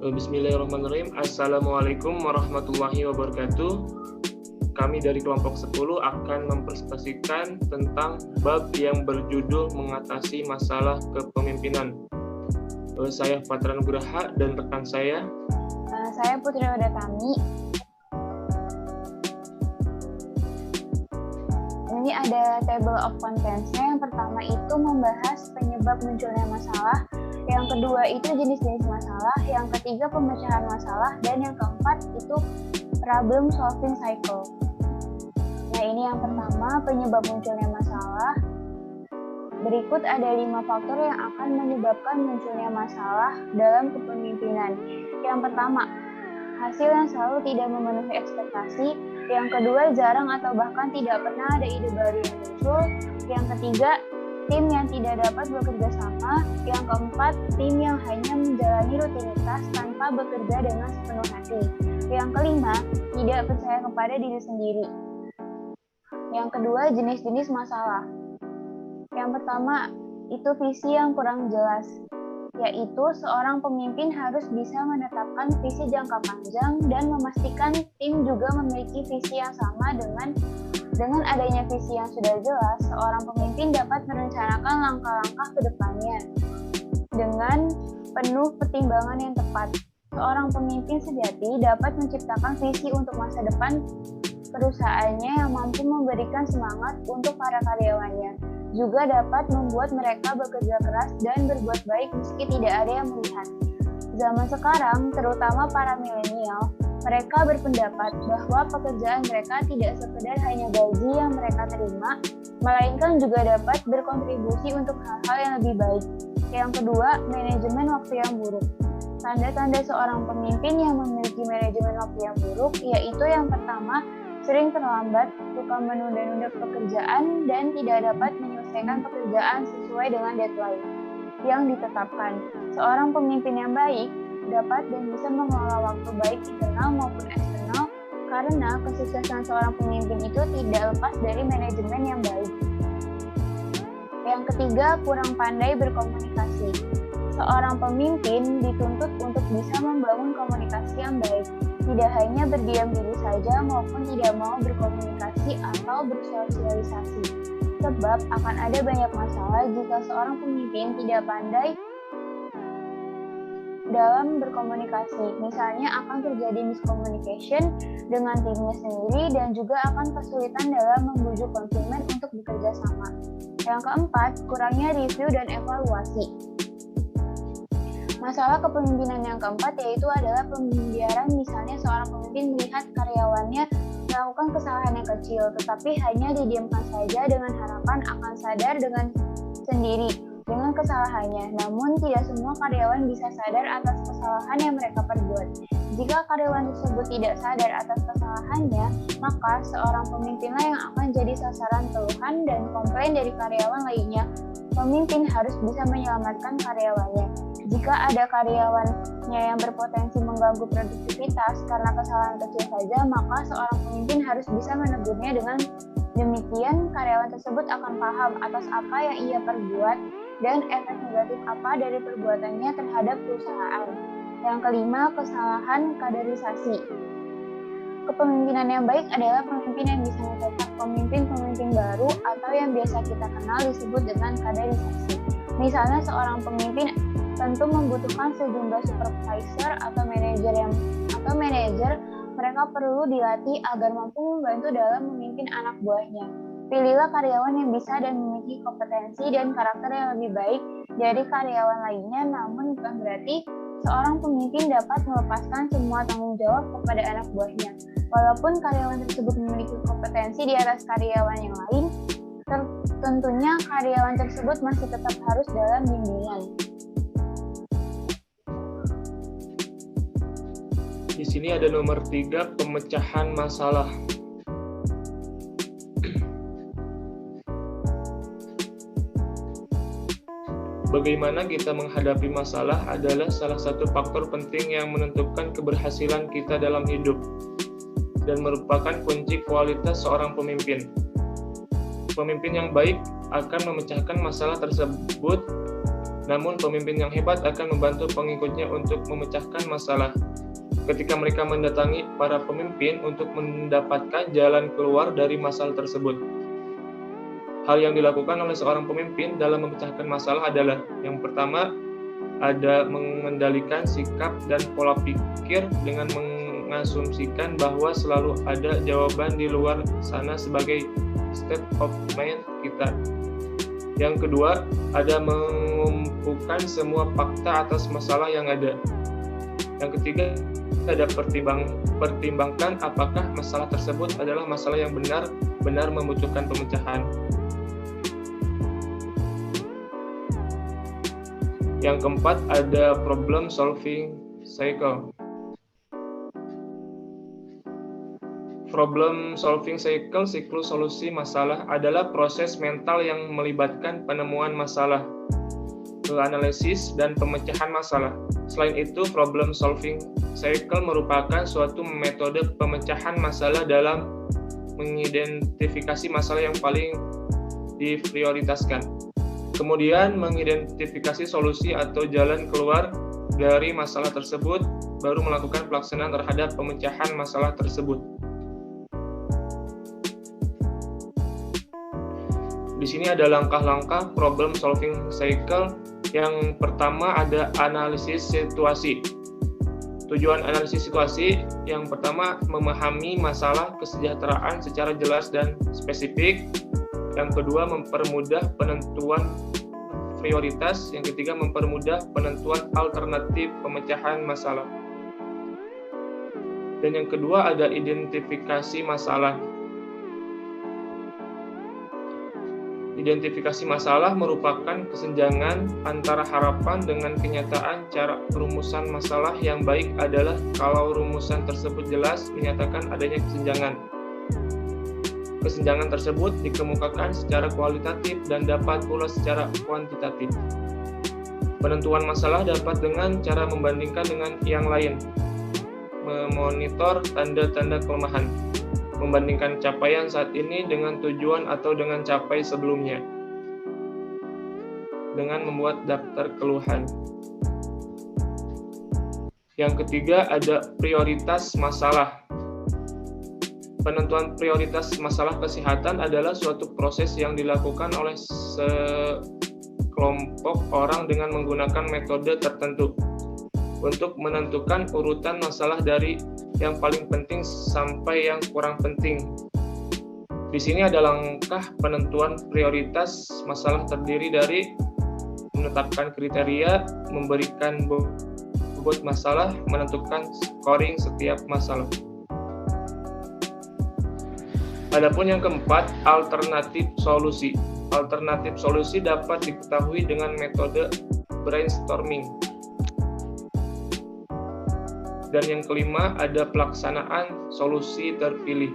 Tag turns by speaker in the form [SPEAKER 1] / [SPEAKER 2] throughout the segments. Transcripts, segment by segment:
[SPEAKER 1] Bismillahirrahmanirrahim. Assalamualaikum warahmatullahi wabarakatuh. Kami dari kelompok 10 akan mempresentasikan tentang bab yang berjudul mengatasi masalah kepemimpinan. Saya Fatra Nugraha dan rekan saya.
[SPEAKER 2] Saya Putri Wadatami. Ini ada table of contents-nya. Yang pertama itu membahas penyebab munculnya masalah. Yang kedua itu jenis-jenis masalah. Yang ketiga pemecahan masalah. Dan yang keempat itu problem solving cycle. Nah, ini yang pertama, penyebab munculnya masalah. Berikut ada 5 faktor yang akan menyebabkan munculnya masalah dalam kepemimpinan. Yang pertama, hasil yang selalu tidak memenuhi ekspektasi. Yang kedua, jarang atau bahkan tidak pernah ada ide baru yang muncul. Yang ketiga, tim yang tidak dapat bekerja sama. Yang keempat, tim yang hanya menjalani rutinitas tanpa bekerja dengan sepenuh hati. Yang kelima, tidak percaya kepada diri sendiri. Yang kedua, jenis-jenis masalah. Yang pertama, itu visi yang kurang jelas, yaitu seorang pemimpin harus bisa menetapkan visi jangka panjang dan memastikan tim juga memiliki visi yang sama. Dengan adanya visi yang sudah jelas, seorang pemimpin dapat merencanakan langkah-langkah ke depannya dengan penuh pertimbangan yang tepat. Seorang pemimpin sejati dapat menciptakan visi untuk masa depan perusahaannya yang mampu memberikan semangat untuk para karyawannya. Juga dapat membuat mereka bekerja keras dan berbuat baik meski tidak ada yang melihat. Zaman sekarang, terutama para milenial, mereka berpendapat bahwa pekerjaan mereka tidak sekedar hanya gaji yang mereka terima, melainkan juga dapat berkontribusi untuk hal-hal yang lebih baik. Yang kedua, manajemen waktu yang buruk. Tanda-tanda seorang pemimpin yang memiliki manajemen waktu yang buruk, yaitu yang pertama, sering terlambat, suka menunda-nunda pekerjaan, dan tidak dapat menyelesaikan pekerjaan sesuai dengan deadline yang ditetapkan. Seorang pemimpin yang baik dapat dan bisa mengelola waktu baik internal maupun eksternal, karena kesuksesan seorang pemimpin itu tidak lepas dari manajemen yang baik. Yang ketiga, kurang pandai berkomunikasi. Seorang pemimpin dituntut untuk bisa membangun komunikasi yang baik, tidak hanya berdiam diri saja maupun tidak mau berkomunikasi atau bersosialisasi. Sebab akan ada banyak masalah jika seorang pemimpin tidak pandai dalam berkomunikasi. Misalnya akan terjadi miscommunication dengan timnya sendiri dan juga akan kesulitan dalam membujuk konsumen untuk bekerja sama. Yang keempat, kurangnya review dan evaluasi. Masalah kepemimpinan yang keempat yaitu adalah pembiaran. Misalnya seorang pemimpin melihat karyawannya melakukan kesalahan yang kecil, tetapi hanya didiamkan saja dengan harapan akan sadar dengan sendiri dengan kesalahannya. Namun tidak semua karyawan bisa sadar atas kesalahan yang mereka perbuat. Jika karyawan tersebut tidak sadar atas kesalahannya, maka seorang pemimpinlah yang akan jadi sasaran keluhan dan komplain dari karyawan lainnya. Pemimpin harus bisa menyelamatkan karyawannya. Jika ada karyawannya yang berpotensi mengganggu produktivitas karena kesalahan kecil saja, maka seorang pemimpin harus bisa menegurnya. Dengan demikian, karyawan tersebut akan paham atas apa yang ia perbuat dan efek negatif apa dari perbuatannya terhadap perusahaan. Yang kelima, kesalahan kaderisasi. Kepemimpinan yang baik adalah pemimpin yang bisa mencetak pemimpin-pemimpin baru atau yang biasa kita kenal disebut dengan kaderisasi. Misalnya seorang pemimpin tentu membutuhkan sejumlah supervisor atau manajer. Mereka perlu dilatih agar mampu membantu dalam memimpin anak buahnya. Pilihlah karyawan yang bisa dan memiliki kompetensi dan karakter yang lebih baik dari karyawan lainnya, namun bukan berarti seorang pemimpin dapat melepaskan semua tanggung jawab kepada anak buahnya. Walaupun karyawan tersebut memiliki kompetensi di atas karyawan yang lain, tentunya karyawan tersebut masih tetap harus dalam bimbingan.
[SPEAKER 1] Di sini ada nomor 3, pemecahan masalah. Bagaimana kita menghadapi masalah adalah salah satu faktor penting yang menentukan keberhasilan kita dalam hidup dan merupakan kunci kualitas seorang pemimpin. Pemimpin yang baik akan memecahkan masalah tersebut Namun pemimpin yang hebat akan membantu pengikutnya untuk memecahkan masalah. Ketika mereka mendatangi para pemimpin untuk mendapatkan jalan keluar dari masalah tersebut. Hal yang dilakukan oleh seorang pemimpin dalam memecahkan masalah adalah yang pertama, ada mengendalikan sikap dan pola pikir dengan mengasumsikan bahwa selalu ada jawaban di luar sana sebagai state of mind kita. Yang kedua, ada mengumpulkan semua fakta atas masalah yang ada. Yang ketiga, ada pertimbangkan apakah masalah tersebut adalah masalah yang benar-benar membutuhkan pemecahan. Yang keempat, ada problem solving cycle. Problem solving cycle, siklus solusi masalah, adalah proses mental yang melibatkan penemuan masalah, analisis, dan pemecahan masalah. Selain itu, problem solving cycle merupakan suatu metode pemecahan masalah dalam mengidentifikasi masalah yang paling diprioritaskan. Kemudian mengidentifikasi solusi atau jalan keluar dari masalah tersebut, baru melakukan pelaksanaan terhadap pemecahan masalah tersebut. Di sini ada langkah-langkah problem solving cycle. Yang pertama ada analisis situasi. Tujuan analisis situasi yang pertama memahami masalah kesejahteraan secara jelas dan spesifik. Yang kedua, mempermudah penentuan prioritas. Yang ketiga, mempermudah penentuan alternatif pemecahan masalah. Dan yang kedua, ada identifikasi masalah. Identifikasi masalah merupakan kesenjangan antara harapan dengan kenyataan. Cara perumusan masalah yang baik adalah kalau rumusan tersebut jelas menyatakan adanya kesenjangan. Kesenjangan tersebut dikemukakan secara kualitatif dan dapat pula secara kuantitatif. Penentuan masalah dapat dengan cara membandingkan dengan yang lain, memonitor tanda-tanda kelemahan, membandingkan capaian saat ini dengan tujuan atau dengan capai sebelumnya, dengan membuat daftar keluhan. Yang ketiga ada prioritas masalah. Penentuan prioritas masalah kesehatan adalah suatu proses yang dilakukan oleh sekelompok orang dengan menggunakan metode tertentu untuk menentukan urutan masalah dari yang paling penting sampai yang kurang penting. Di sini ada langkah penentuan prioritas masalah terdiri dari menetapkan kriteria, memberikan bobot masalah, menentukan scoring setiap masalah. Adapun yang keempat, alternatif solusi. Alternatif solusi dapat diketahui dengan metode brainstorming. Dan yang kelima, ada pelaksanaan solusi terpilih.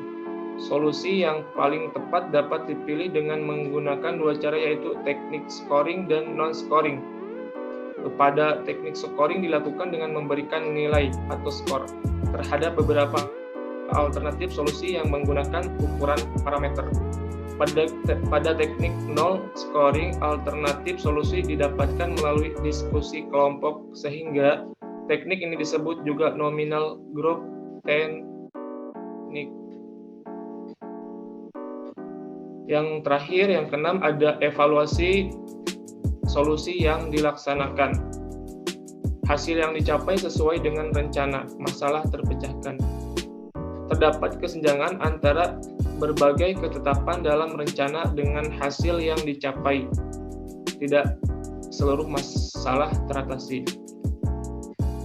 [SPEAKER 1] Solusi yang paling tepat dapat dipilih dengan menggunakan dua cara, yaitu teknik scoring dan non-scoring. Pada teknik scoring dilakukan dengan memberikan nilai atau skor terhadap beberapa alternatif solusi yang menggunakan ukuran parameter. Pada teknik non-scoring, alternatif solusi didapatkan melalui diskusi kelompok, sehingga teknik ini disebut juga nominal group technique. Yang terakhir, yang keenam, ada evaluasi solusi yang dilaksanakan. Hasil yang dicapai sesuai dengan rencana, masalah terpecahkan. Terdapat kesenjangan antara berbagai ketetapan dalam rencana dengan hasil yang dicapai. Tidak seluruh masalah teratasi.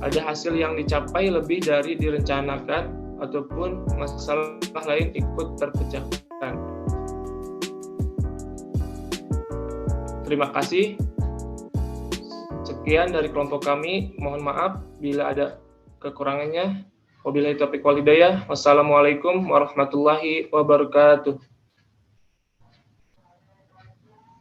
[SPEAKER 1] Ada hasil yang dicapai lebih dari direncanakan, ataupun masalah lain ikut terpecahkan. Terima kasih. Sekian dari kelompok kami. Mohon maaf bila ada kekurangannya. Wabillahi taufiq wal hidayah. Wassalamualaikum warahmatullahi wabarakatuh.